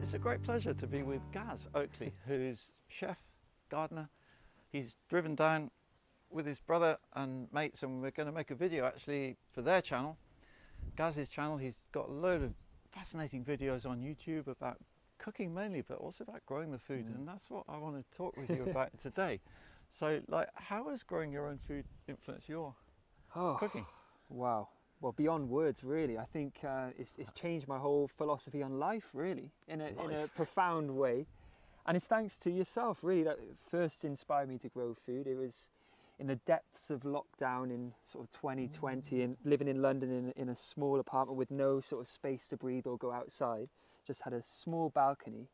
It's a great pleasure to be with Gaz Oakley, who's chef, gardener. He's driven down with his brother and mates, and we're going to make a video actually for their channel, Gaz's channel. He's got a load of fascinating videos on YouTube about cooking mainly, but also about growing the food, and that's what I want to talk with you about today. So, like, how has growing your own food influenced your cooking? Wow. Well, beyond words, really. I think it's changed my whole philosophy on life, really, in a profound way. And it's thanks to yourself, really, that first inspired me to grow food. It was in the depths of lockdown in sort of 2020 and living in London in a small apartment with no sort of space to breathe or go outside. Just had a small balcony,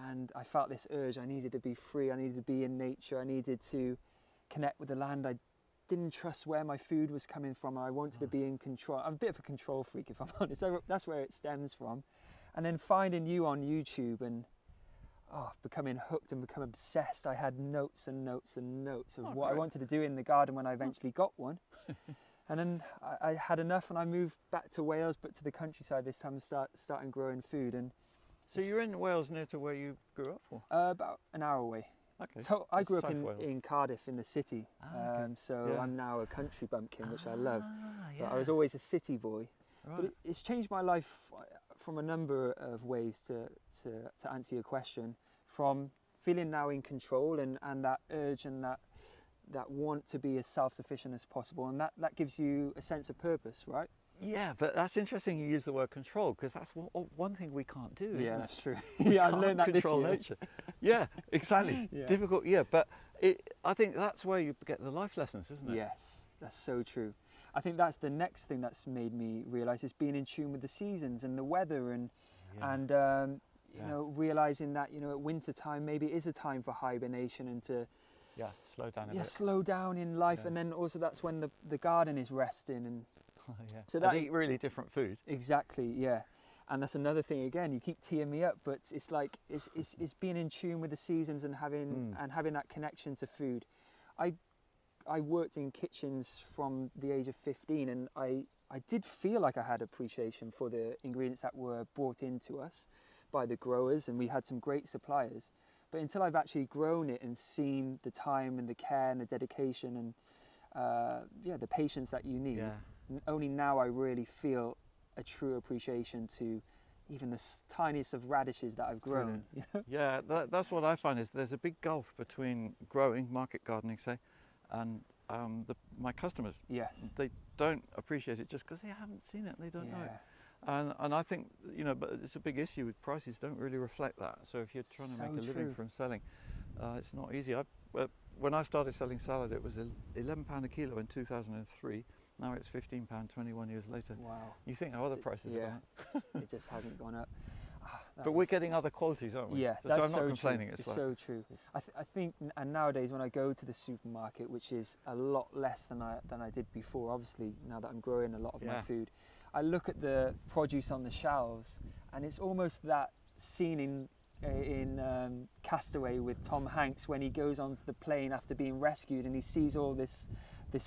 and I felt this urge. I needed to be free. I needed to be in nature. I needed to connect with the land. I didn't trust where my food was coming from. I wanted to be in control. I'm a bit of a control freak, if I'm honest. So that's where it stems from. And then finding you on YouTube and becoming hooked and become obsessed. I had notes and notes and notes of what I wanted to do in the garden when I eventually got one. And then I had enough, and I moved back to Wales, but to the countryside this time, starting growing food. And so you're in Wales, near to where you grew up? Or? About an hour away. Okay. So I grew up in Cardiff, in the city. Okay. So I'm now a country bumpkin, which I love. Yeah. But I was always a city boy. Right. But it's changed my life from a number of ways, to answer your question. From feeling now in control and that urge and that want to be as self-sufficient as possible, and that gives you a sense of purpose, right? Yeah, but that's interesting you use the word control, because that's one thing we can't do, isn't it? Yeah, that's true. Yeah, I've learned that this year. Nature. Yeah, exactly. Yeah. Difficult, yeah, but I think that's where you get the life lessons, isn't it? Yes, that's so true. I think that's the next thing that's made me realise, is being in tune with the seasons and the weather, and you know, realising that, you know, at winter time maybe it is a time for hibernation and to slow down a bit. slow down in life, and then also that's when the garden is resting, and so that eat really different food. Exactly, yeah. And that's another thing, again, you keep teeing me up, but it's like it's being in tune with the seasons and having that connection to food. I worked in kitchens from the age of 15, and I did feel like I had appreciation for the ingredients that were brought into us by the growers, and we had some great suppliers. But until I've actually grown it and seen the time and the care and the dedication and the patience that you need, only now I really feel a true appreciation to even the tiniest of radishes that I've grown. You know? Yeah, that's what I find, is there's a big gulf between growing, market gardening, say, and my customers. Yes. They don't appreciate it just because they haven't seen it, they don't know it. And I think, you know, but it's a big issue with prices don't really reflect that. So if you're trying to make a living from selling, it's not easy. When I started selling salad, it was £11 a kilo in 2003. Now it's £15 21 years later. Wow. You think how other prices have gone up? It just hasn't gone up. But we're getting other qualities, aren't we? Yeah, so that's I'm not complaining. True. It's so true. I think, and nowadays when I go to the supermarket, which is a lot less than I did before, obviously now that I'm growing a lot of my food, I look at the produce on the shelves, and it's almost that scene in Castaway with Tom Hanks when he goes onto the plane after being rescued, and he sees all this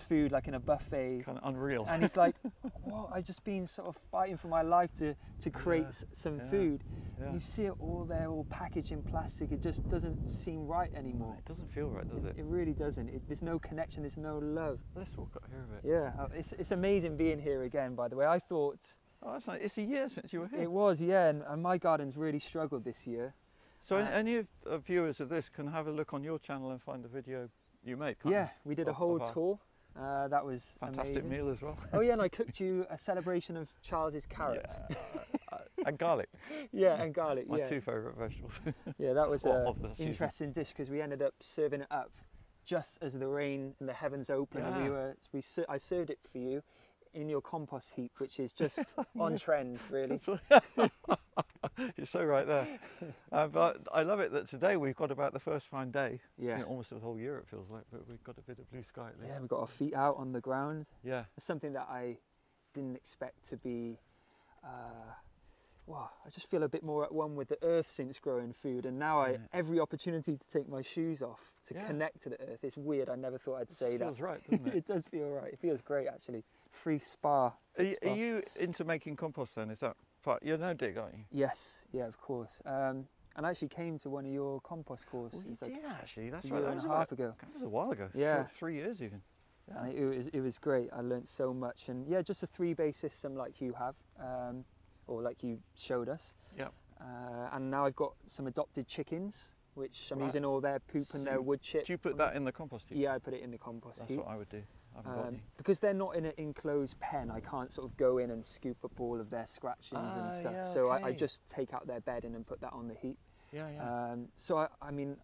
food like in a buffet. Kind of unreal. And he's like, "What? I've just been sort of fighting for my life to create some food." And you see it all there, all packaged in plastic. It just doesn't seem right anymore. It doesn't feel right, does it? It really doesn't. There's no connection. There's no love. Let's walk up here a bit. Yeah, it's amazing being here again. By the way, I thought. Oh, that's nice. It's a year since you were here. It was, yeah, and my garden's really struggled this year. So any of viewers of this can have a look on your channel and find the video you made. Yeah, we did a whole tour. That was fantastic amazing. Meal as well. Oh yeah, and I cooked you a celebration of Charles's carrot. And garlic. Yeah, and garlic. My two favourite vegetables. Yeah, that was an interesting dish, because we ended up serving it up just as the rain and the heavens opened, and I served it for you in your compost heap, which is just on trend, really. You're so right there. But I love it that today we've got about the first fine day. Yeah. You know, almost the whole year it feels like, but we've got a bit of blue sky at least. Yeah, we've got our feet out on the ground. Yeah. It's something that I didn't expect to be. I just feel a bit more at one with the earth since growing food, and now every opportunity to take my shoes off to connect to the earth. It's weird. I never thought I'd say that. It feels right, doesn't it? It does feel right. It feels great, actually. Free spa. Are you into making compost then? Is that part. You're no dig, aren't you? Yes, yeah, of course. And I actually came to one of your compost courses. Well, you did actually. That's a right. year That and was a half ago. That was a while ago. Yeah. 3 years even. Yeah. And it was great. I learnt so much, and yeah, just a 3-base system like you have, or like you showed us. Yep. And now I've got some adopted chickens, which I'm Right. using all their poop and their wood chip. Do you put that in the compost heap? Yeah, I put it in the compost That's heap. what I would do. I haven't got any. Because they're not in an enclosed pen, I can't sort of go in and scoop up all of their scratchings and stuff. Yeah, so I okay. just take out their bedding and put that on the heap. Yeah, yeah. So I mean,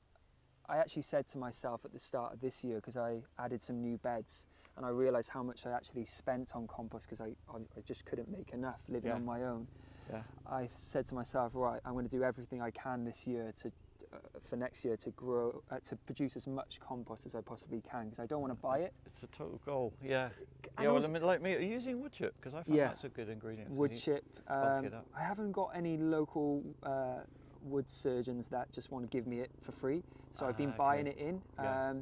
I actually said to myself at the start of this year, because I added some new beds, and I realised how much I actually spent on compost because I just couldn't make enough living Yeah. on my own. Yeah. I said to myself, right, I'm going to do everything I can this year to for next year to grow, to produce as much compost as I possibly can, because I don't want to buy it. It's a total goal. Yeah. And Yeah. Well, also- I mean, like me, are you using wood chip? Because I find Yeah. that's a good ingredient. to Wood heat. chip. bulk it up. I haven't got any local wood surgeons that just want to give me it for free, so I've been Okay. buying it in. Yeah.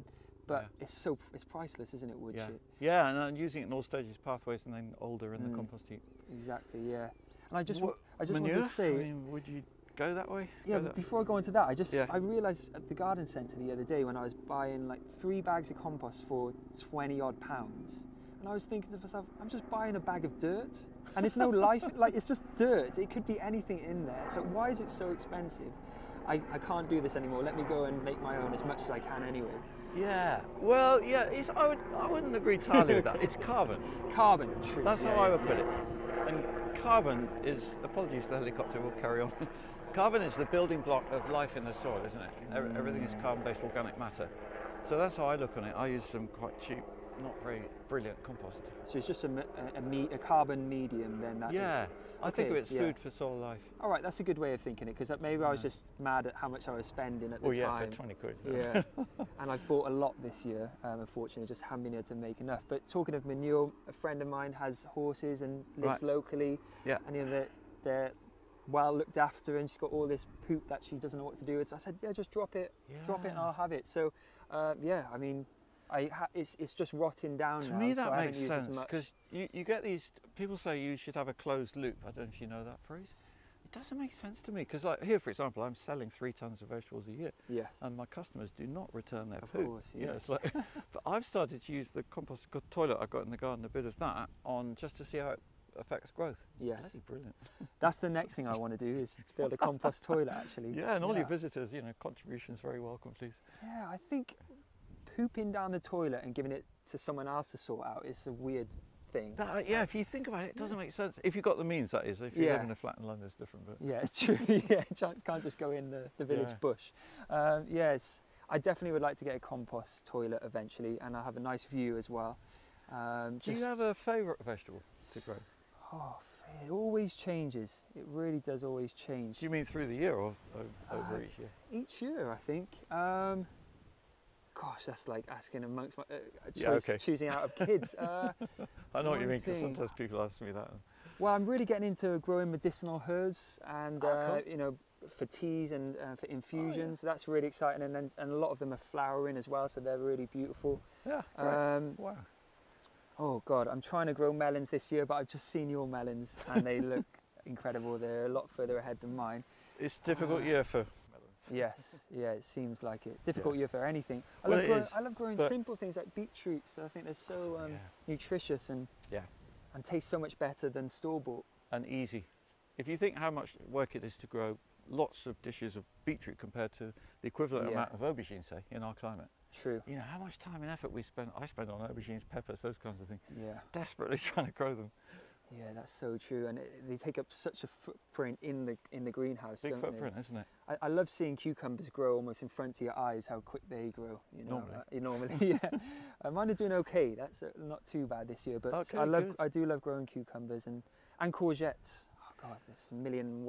But Yeah. it's priceless, isn't it? Wood Yeah. chip. Yeah, and I'm using it in all stages, pathways, and then older in the Mm. compost heap. Exactly. Yeah. And I just What- wanted manure? to say. I mean, would you go that way? Yeah, Go but that- before I go into that, Yeah. I realised at the garden centre the other day when I was buying like 3 bags of compost for 20 odd pounds, and I was thinking to myself, I'm just buying a bag of dirt, and it's no life, like it's just dirt. It could be anything in there. So why is it so expensive? I can't do this anymore. Let me go and make my own as much as I can anyway. Yeah. Well, yeah. I wouldn't agree entirely with that. It's carbon. Carbon, true. That's yeah, how I yeah, would put yeah. it. And carbon is, apologies, the helicopter will carry on. Carbon is the building block of life in the soil, isn't it? Everything is carbon-based organic matter. So that's how I look on it. I use some quite cheap, not very brilliant compost. So it's just a carbon medium then. That Yeah. is, I think of okay, it as yeah. food for soil life. All right, that's a good way of thinking it, because maybe I was just mad at how much I was spending at the Oh yeah, time. for 20 quid. so. Yeah, and I've bought a lot this year, unfortunately, just haven't been able to make enough. But talking of manure, a friend of mine has horses and lives Right. locally, Yeah. and you know, they're well looked after, and she's got all this poop that she doesn't know what to do with. So I said, yeah, just drop it and Yeah. I'll have it. So, yeah, I mean, it's just rotting down To now. me so that I makes haven't used as sense much. because you get these, people say you should have a closed loop. I don't know if you know that phrase. It doesn't make sense to me because like here, for example, I'm selling 3 tons of vegetables a year Yes. and my customers do not return their Of poo. course, You know, yeah. it's like, but I've started to use the compost toilet I've got in the garden, a bit of that, on just to see how it affects growth. Yes. Bloody brilliant. That's the next thing I want to do is to build a compost toilet, actually. Yeah, and all your visitors, you know, contributions very welcome, please. Yeah, I think pooping down the toilet and giving it to someone else to sort out is a weird thing. That, yeah, if you think about it, it doesn't make sense. If you've got the means, that is. If you Yeah. live in a flat in London, it's different. But Yeah, it's true. Yeah, can't just go in the village Yeah. bush. Yes, I definitely would like to get a compost toilet eventually, and I'll have a nice view as well. do you have a favourite vegetable to grow? Oh, it always changes. It really does always change. Do you mean through the year or over each year? Each year, I think. Gosh, that's like asking amongst my Yeah, okay. choosing out of kids. I know what you one mean because thing- sometimes people ask me that. Well, I'm really getting into growing medicinal herbs and cool. you know, for teas and for infusions. That's really exciting, and a lot of them are flowering as well, so they're really beautiful. Yeah, right. Wow. Oh God, I'm trying to grow melons this year, but I've just seen your melons and they look incredible. They're a lot further ahead than mine. It's a difficult year for melons. Yes, yeah, it seems like it. Difficult Yeah. year for anything. Well, it is, I love growing but- simple things like beetroots. I think they're so Yeah. nutritious and Yeah. and taste so much better than store-bought. And easy. If you think how much work it is to grow lots of dishes of beetroot compared to the equivalent Yeah. amount of aubergine, say, in our climate. True. You know, how much time and effort I spend on aubergines, peppers, those kinds of things, Yeah. desperately trying to grow them. Yeah, that's so true, and they take up such a footprint in the greenhouse. Big don't footprint, isn't it? I love seeing cucumbers grow almost in front of your eyes. How quick they grow. You know, Normally. normally, yeah. Mine are doing okay. That's not too bad this year, but Okay, I good. do love growing cucumbers and courgettes. Oh God, there's a million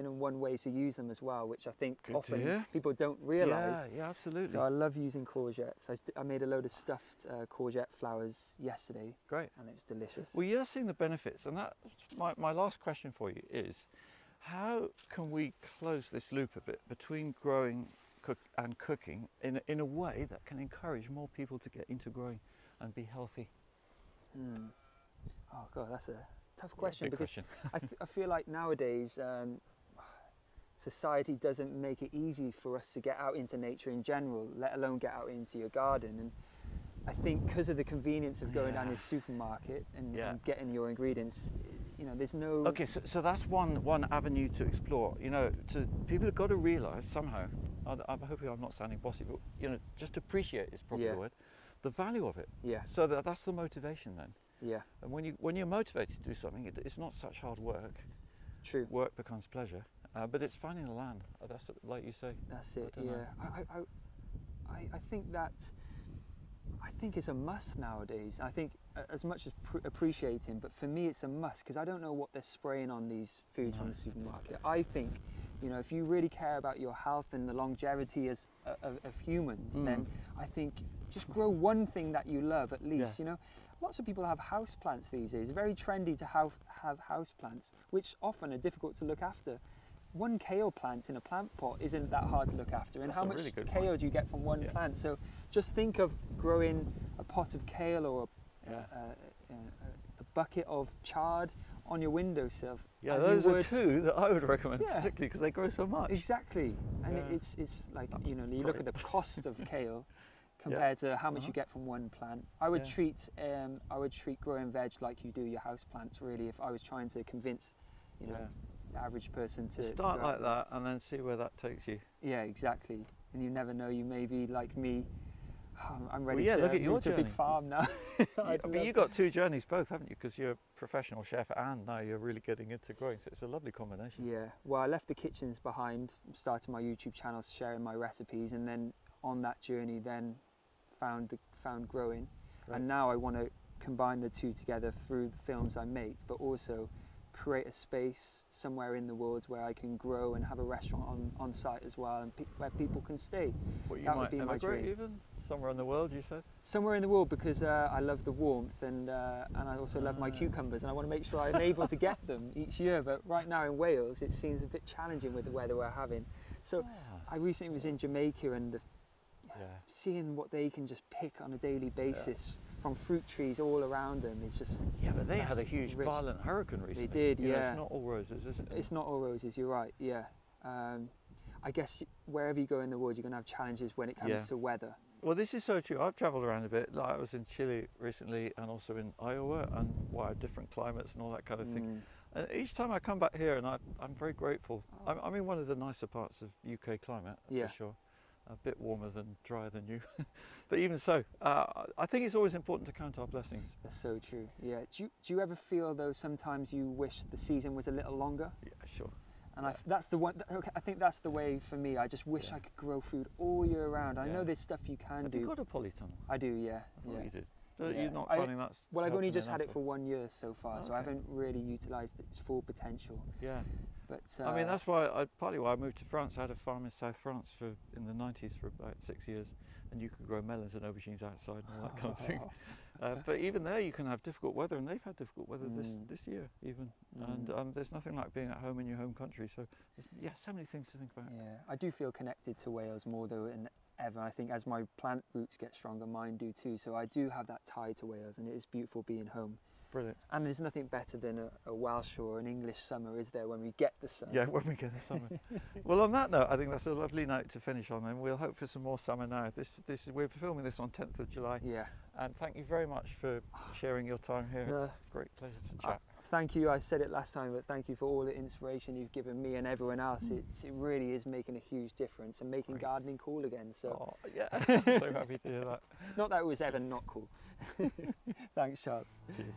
and one ways to use them as well, which I think Good to often hear. people don't realise. Yeah, absolutely. So I love using courgettes. I made a load of stuffed courgette flowers yesterday, Great. and it was delicious. Well, you're seeing the benefits, and that's my last question for you is, how can we close this loop a bit between growing and cooking in a way that can encourage more people to get into growing and be healthy? Oh God, that's a tough question big because question. I feel like nowadays society doesn't make it easy for us to get out into nature in general, let alone get out into your garden. And I think because of the convenience of going down to the supermarket and getting your ingredients, you know, there's no... Okay, so that's one avenue to explore. You know, people have got to realise somehow, I'm hoping I'm not sounding bossy, but, you know, just appreciate is probably the word, the value of it. Yeah. So that's the motivation then. Yeah. And when you're motivated to do something, it's not such hard work. True. Work becomes pleasure. But it's finding the land. That's like you say. That's it. I think that it's a must nowadays. I think as much as appreciating, but for me it's a must because I don't know what they're spraying on these foods from the supermarket. I think, you know, if you really care about your health and the longevity of humans, then I think just grow one thing that you love at least. You know, lots of people have house plants these days. It's very trendy to have house plants, which often are difficult to look after. One kale plant in a plant pot isn't that hard to look after, and how much really kale do you get from one plant? So just think of growing a pot of kale or a bucket of chard on your windowsill. Yeah, those are two that I would recommend, particularly because they grow so much. Exactly, and it's like, you know, you look at the cost of kale compared to how much you get from one plant. I would treat growing veg like you do your house plants. Really, if I was trying to convince, you know, the average person to start like that and then see where that takes you. Yeah, exactly. And you never know, you may be like me. I'm ready to look at your move to a big farm now. But you got two journeys both, haven't you? Because you're a professional chef and now you're really getting into growing, so it's a lovely combination. Yeah, well, I left the kitchens behind, started my YouTube channel sharing my recipes, and then on that journey then found growing. Great. And now I want to combine the two together through the films I make, but also create a space somewhere in the world where I can grow and have a restaurant on site as well, and where people can stay. Well, that would be my dream. Even somewhere in the world, you said? Somewhere in the world, because I love the warmth, and I also love my cucumbers, and I want to make sure I'm able to get them each year. But right now in Wales, it seems a bit challenging with the weather we're having. So I recently was in Jamaica, and seeing what they can just pick on a daily basis. From fruit trees all around them, it's just... Yeah, but they had a huge violent hurricane recently. They did, you know, it's not all roses, is it? It's not all roses, you're right, yeah. I guess wherever you go in the world, you're going to have challenges when it comes to weather. Well, this is so true. I've travelled around a bit. Like I was in Chile recently and also in Iowa, and different climates and all that kind of thing. And each time I come back here, and I'm very grateful. I'm in one of the nicer parts of UK climate, for sure. A bit warmer than drier than you, but even so, I think it's always important to count our blessings. That's so true. Yeah. Do you ever feel though sometimes you wish the season was a little longer? Yeah, sure. And that's the one. Okay, I think that's the way for me. I just wish I could grow food all year round. I know there's stuff you can do. Have you got a polytunnel? I do. Yeah. I thought you did. But you're not finding that's... Well, I've only just had it for 1 year so far, so I haven't really utilised its full potential. Yeah. But I mean, that's partly why I moved to France. I had a farm in South France in the 90s for about 6 years, and you could grow melons and aubergines outside and all that kind of thing. But even there, you can have difficult weather, and they've had difficult weather this year even. And there's nothing like being at home in your home country. So there's, so many things to think about. Yeah, I do feel connected to Wales more though than ever. I think as my plant roots get stronger, mine do too. So I do have that tie to Wales, and it is beautiful being home. Brilliant. And there's nothing better than a Welsh or an English summer, is there, when we get the sun? Yeah, when we get the summer. Well, on that note, I think that's a lovely note to finish on, and we'll hope for some more summer now. We're filming this on 10th of July. Yeah. And thank you very much for sharing your time here. It's a great pleasure to chat. Thank you. I said it last time, but thank you for all the inspiration you've given me and everyone else. It really is making a huge difference and making gardening cool again. So I'm so happy to hear that. Not that it was ever not cool. Thanks, Charles. Cheers.